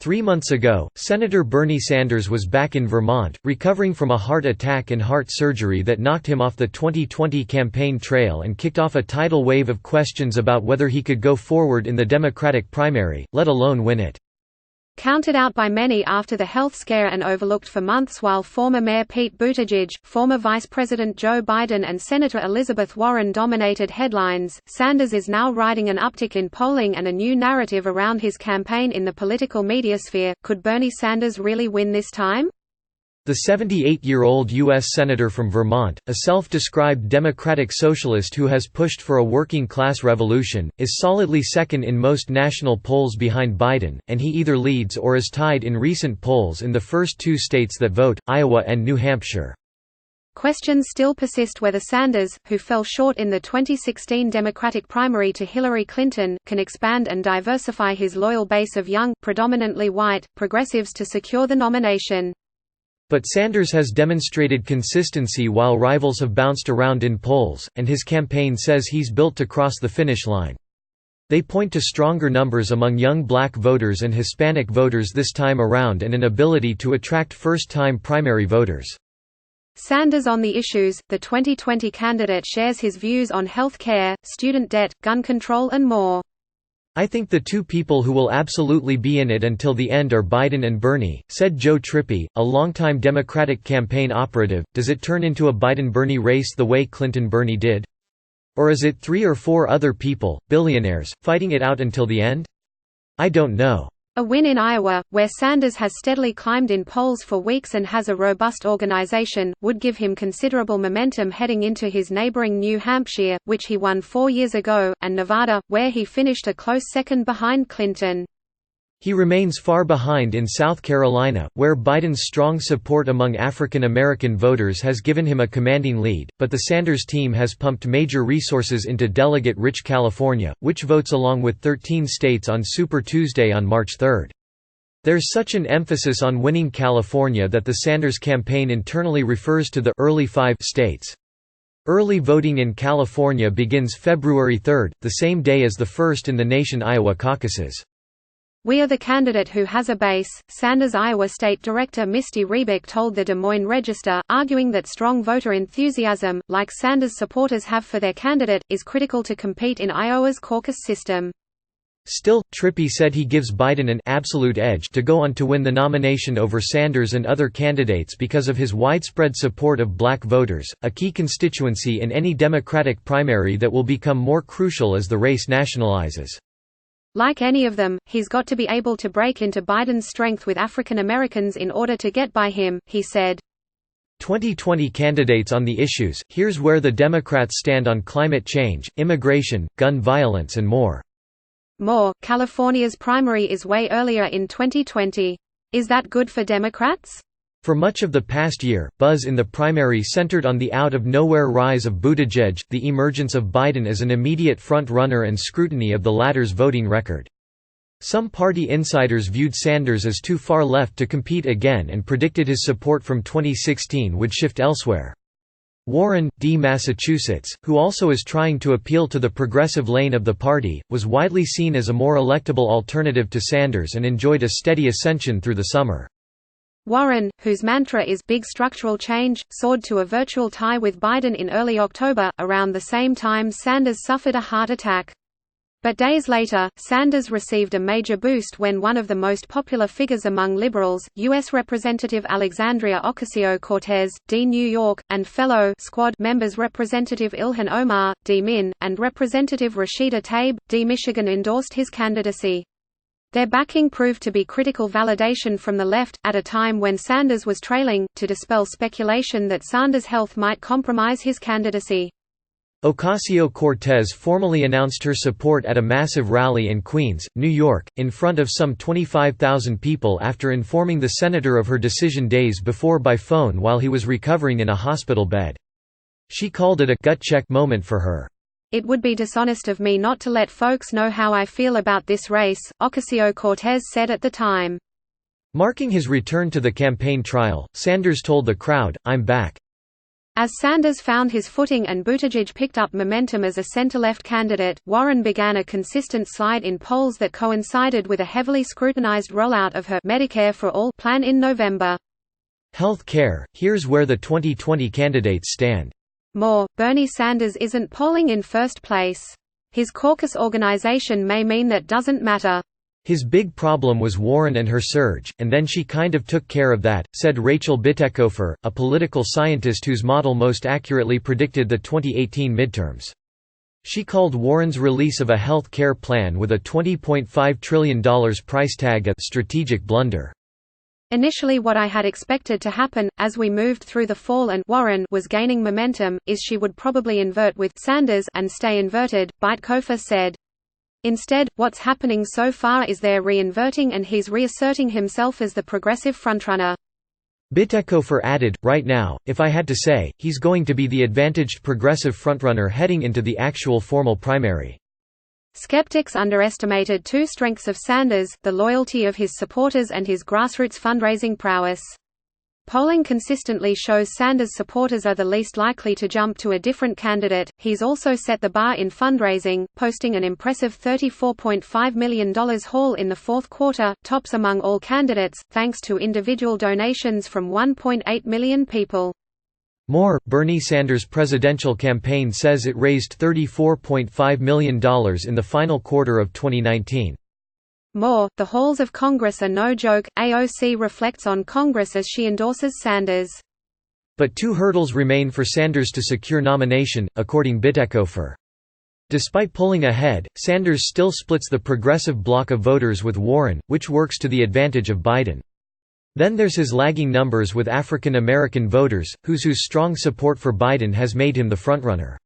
3 months ago, Senator Bernie Sanders was back in Vermont, recovering from a heart attack and heart surgery that knocked him off the 2020 campaign trail and kicked off a tidal wave of questions about whether he could go forward in the Democratic primary, let alone win it. Counted out by many after the health scare and overlooked for months while former Mayor Pete Buttigieg, former Vice President Joe Biden and Senator Elizabeth Warren dominated headlines, Sanders is now riding an uptick in polling and a new narrative around his campaign in the political mediasphere. Could Bernie Sanders really win this time? The 78-year-old U.S. Senator from Vermont, a self-described democratic socialist who has pushed for a working-class revolution, is solidly second in most national polls behind Biden, and he either leads or is tied in recent polls in the first two states that vote, Iowa and New Hampshire. Questions still persist whether Sanders, who fell short in the 2016 Democratic primary to Hillary Clinton, can expand and diversify his loyal base of young, predominantly white, progressives to secure the nomination. But Sanders has demonstrated consistency while rivals have bounced around in polls, and his campaign says he's built to cross the finish line. They point to stronger numbers among young black voters and Hispanic voters this time around and an ability to attract first-time primary voters. Sanders on the issues. The 2020 candidate shares his views on health care, student debt, gun control and more. "I think the two people who will absolutely be in it until the end are Biden and Bernie," said Joe Trippi, a longtime Democratic campaign operative. Does it turn into a Biden-Bernie race the way Clinton-Bernie did? Or is it 3 or 4 other people, billionaires, fighting it out until the end? I don't know. A win in Iowa, where Sanders has steadily climbed in polls for weeks and has a robust organization, would give him considerable momentum heading into his neighboring New Hampshire, which he won 4 years ago, and Nevada, where he finished a close second behind Clinton. He remains far behind in South Carolina, where Biden's strong support among African American voters has given him a commanding lead, but the Sanders team has pumped major resources into delegate-rich California, which votes along with 13 states on Super Tuesday on March 3. There's such an emphasis on winning California that the Sanders campaign internally refers to the early 5 states. Early voting in California begins February 3, the same day as the first in the nation Iowa caucuses. "We are the candidate who has a base," Sanders' Iowa State Director Misty Rebick told the Des Moines Register, arguing that strong voter enthusiasm, like Sanders' supporters have for their candidate, is critical to compete in Iowa's caucus system. Still, Trippi said he gives Biden an absolute edge to go on to win the nomination over Sanders and other candidates because of his widespread support of black voters, a key constituency in any Democratic primary that will become more crucial as the race nationalizes. Like any of them, he's got to be able to break into Biden's strength with African Americans in order to get by him, he said. 2020 candidates on the issues. Here's where the Democrats stand on climate change, immigration, gun violence and more. California's primary is way earlier in 2020. Is that good for Democrats? For much of the past year, buzz in the primary centered on the out-of-nowhere rise of Buttigieg, the emergence of Biden as an immediate front-runner and scrutiny of the latter's voting record. Some party insiders viewed Sanders as too far left to compete again and predicted his support from 2016 would shift elsewhere. Warren, D. Massachusetts, who also is trying to appeal to the progressive lane of the party, was widely seen as a more electable alternative to Sanders and enjoyed a steady ascension through the summer. Warren, whose mantra is "big structural change," soared to a virtual tie with Biden in early October, around the same time Sanders suffered a heart attack. But days later, Sanders received a major boost when one of the most popular figures among liberals, U.S. Representative Alexandria Ocasio-Cortez, D. New York, and fellow Squad members Representative Ilhan Omar, D. Min, and Representative Rashida Tlaib, D. Michigan endorsed his candidacy. Their backing proved to be critical validation from the left, at a time when Sanders was trailing, to dispel speculation that Sanders' health might compromise his candidacy. Ocasio-Cortez formally announced her support at a massive rally in Queens, New York, in front of some 25,000 people after informing the senator of her decision days before by phone while he was recovering in a hospital bed. She called it a gut check moment for her. "It would be dishonest of me not to let folks know how I feel about this race," Ocasio-Cortez said at the time. Marking his return to the campaign trail, Sanders told the crowd, "I'm back. As Sanders found his footing and Buttigieg picked up momentum as a center-left candidate, Warren began a consistent slide in polls that coincided with a heavily scrutinized rollout of her Medicare for All plan in November. Health care – here's where the 2020 candidates stand. More, Bernie Sanders isn't polling in first place. His caucus organization may mean that doesn't matter. His big problem was Warren and her surge, and then she kind of took care of that, said Rachel Bittekofer, a political scientist whose model most accurately predicted the 2018 midterms. She called Warren's release of a health care plan with a $20.5 trillion price tag a strategic blunder. Initially what I had expected to happen, as we moved through the fall and Warren was gaining momentum, is she would probably invert with Sanders and stay inverted, Bittekofer said. Instead, what's happening so far is they're re-inverting and he's reasserting himself as the progressive frontrunner. Bittekofer added, right now, if I had to say, he's going to be the advantaged progressive frontrunner heading into the actual formal primary. Skeptics underestimated two strengths of Sanders, the loyalty of his supporters and his grassroots fundraising prowess. Polling consistently shows Sanders' supporters are the least likely to jump to a different candidate. He's also set the bar in fundraising, posting an impressive $34.5 million haul in the fourth quarter, tops among all candidates, thanks to individual donations from 1.8 million people. More, Bernie Sanders' presidential campaign says it raised $34.5 million in the final quarter of 2019. More, the halls of Congress are no joke. AOC reflects on Congress as she endorses Sanders. But two hurdles remain for Sanders to secure nomination, according Bittekofer. Despite pulling ahead, Sanders still splits the progressive bloc of voters with Warren, which works to the advantage of Biden. Then there's his lagging numbers with African American voters, whose strong support for Biden has made him the frontrunner.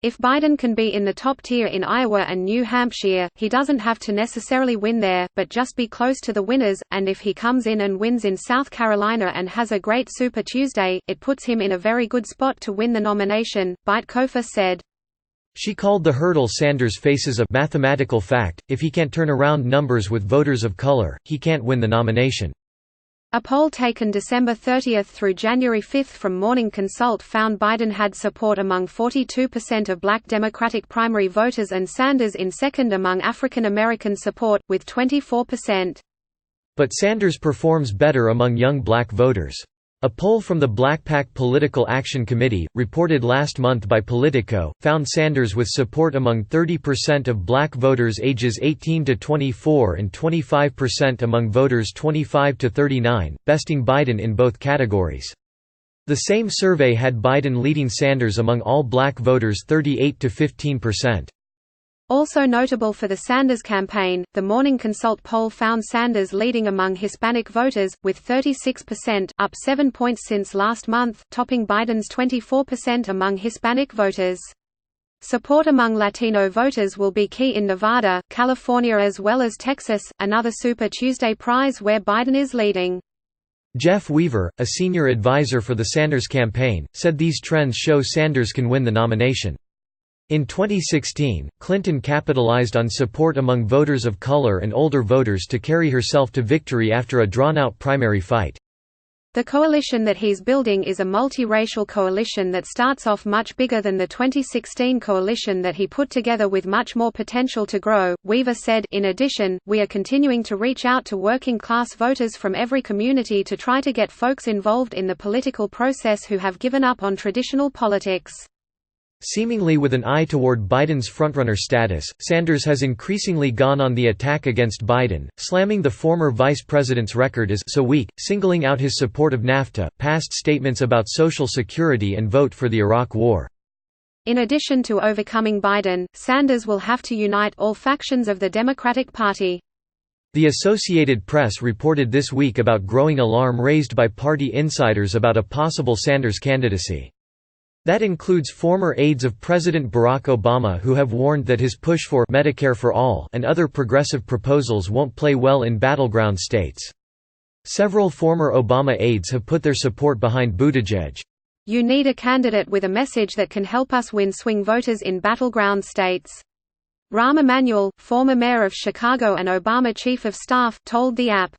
If Biden can be in the top tier in Iowa and New Hampshire, he doesn't have to necessarily win there, but just be close to the winners, and if he comes in and wins in South Carolina and has a great Super Tuesday, it puts him in a very good spot to win the nomination, Bittekofer said. She called the hurdle Sanders faces a mathematical fact: if he can't turn around numbers with voters of color, he can't win the nomination. A poll taken December 30 through January 5 from Morning Consult found Biden had support among 42% of black Democratic primary voters and Sanders in second among African American support, with 24%. But Sanders performs better among young black voters. A poll from the BlackPack Political Action Committee, reported last month by Politico, found Sanders with support among 30% of black voters ages 18 to 24 and 25% among voters 25 to 39, besting Biden in both categories. The same survey had Biden leading Sanders among all black voters 38 to 15%. Also notable for the Sanders campaign, the Morning Consult poll found Sanders leading among Hispanic voters, with 36%, up 7 points since last month, topping Biden's 24% among Hispanic voters. Support among Latino voters will be key in Nevada, California as well as Texas, another Super Tuesday prize where Biden is leading. Jeff Weaver, a senior advisor for the Sanders campaign, said these trends show Sanders can win the nomination. In 2016, Clinton capitalized on support among voters of color and older voters to carry herself to victory after a drawn-out primary fight. The coalition that he's building is a multiracial coalition that starts off much bigger than the 2016 coalition that he put together, with much more potential to grow, Weaver said. In addition, we are continuing to reach out to working-class voters from every community to try to get folks involved in the political process who have given up on traditional politics. Seemingly with an eye toward Biden's frontrunner status, Sanders has increasingly gone on the attack against Biden, slamming the former vice president's record as so weak, singling out his support of NAFTA, past statements about Social Security and vote for the Iraq War. In addition to overcoming Biden, Sanders will have to unite all factions of the Democratic Party. The Associated Press reported this week about growing alarm raised by party insiders about a possible Sanders candidacy. That includes former aides of President Barack Obama who have warned that his push for Medicare for All and other progressive proposals won't play well in battleground states. Several former Obama aides have put their support behind Buttigieg. "You need a candidate with a message that can help us win swing voters in battleground states," Rahm Emanuel, former mayor of Chicago and Obama chief of staff, told the app.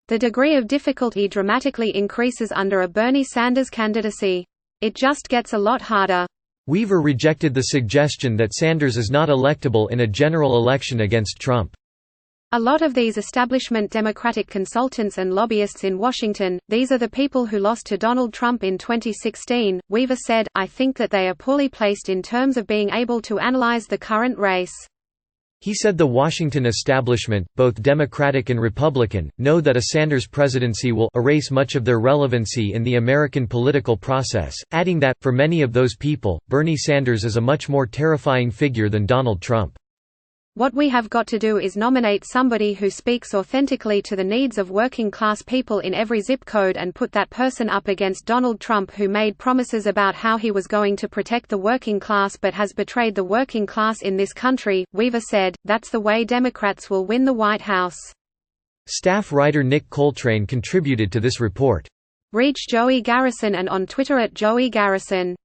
The degree of difficulty dramatically increases under a Bernie Sanders candidacy. It just gets a lot harder." Weaver rejected the suggestion that Sanders is not electable in a general election against Trump. A lot of these establishment Democratic consultants and lobbyists in Washington, these are the people who lost to Donald Trump in 2016, Weaver said, "I think that they are poorly placed in terms of being able to analyze the current race." He said the Washington establishment, both Democratic and Republican, know that a Sanders presidency will erase much of their relevancy in the American political process, adding that, for many of those people, Bernie Sanders is a much more terrifying figure than Donald Trump. "What we have got to do is nominate somebody who speaks authentically to the needs of working-class people in every zip code and put that person up against Donald Trump, who made promises about how he was going to protect the working class but has betrayed the working class in this country," Weaver said. "That's the way Democrats will win the White House." Staff writer Nick Coltrane contributed to this report. Reach Joey Garrison and on Twitter @JoeyGarrison.